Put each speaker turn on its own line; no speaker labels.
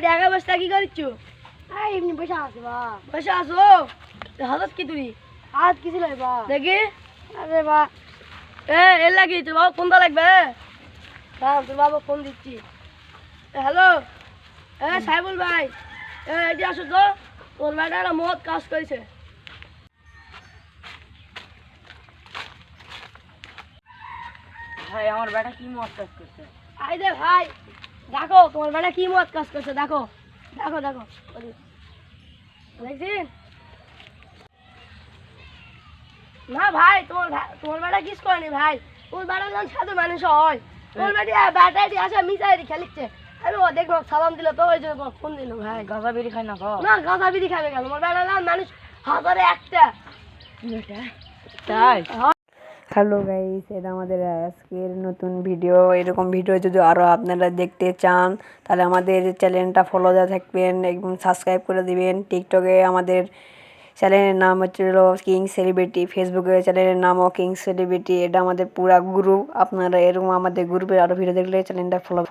টাকা বস্তা কি করিচ্ছু?
এমনি বসে আছে বা।
বসে আসো। হাতত কি তুই?
হাত কিছু নাই বা।
দেখি।
আরে বা
এর লাগি তোর বাবা ফোনটা লাগবে। হ্যাঁ তোর বাবা ফোন দিচ্ছি। হ্যালো সাইবুল ভাই, এটি আসো তো, তোর বেটা একটা মহৎ কাজ করেছে।
ভাই আমার বেটা কি মত কাজ করছে?
আই দে ভাই, দেখো তোমার বেটা কি মহৎ কাজ করছে। দেখো দেখো দেখো দেখছিস না ভাই? তোমার বেটা কিস করেনি ভাই। তোর বেটা যখন সাধু মানুষ হয়, তোর বেটি ব্যাটারি আসে মিসাইরি খেলিচ্ছে। আমি ও দেখবো সালাম দিল তো, ওই জন্য ফোন দিল ভাই।
গাঁজা বিড়ি খাই না তো?
না গাঁজা বিড়ি খাবে কেন? তোমার বেটা যখন মানুষ হাজারে একটা।
তাই?
হ্যালো গাইস, এটা আমাদের আজকের নতুন ভিডিও। এরকম ভিডিও যদি আরও আপনারা দেখতে চান তাহলে আমাদের চ্যানেলটা ফলো দিয়ে থাকবেন এবং সাবস্ক্রাইব করে দিবেন। টিকটকে আমাদের চ্যানেলের নাম হচ্ছিল কিং সেলিব্রিটি, ফেসবুকে চ্যানেলের নামও কিং সেলিব্রিটি। এটা আমাদের পুরা গ্রুপ। আপনারা এরকম আমাদের গ্রুপে আরও ভিডিও দেখলে চ্যানেলটা ফলো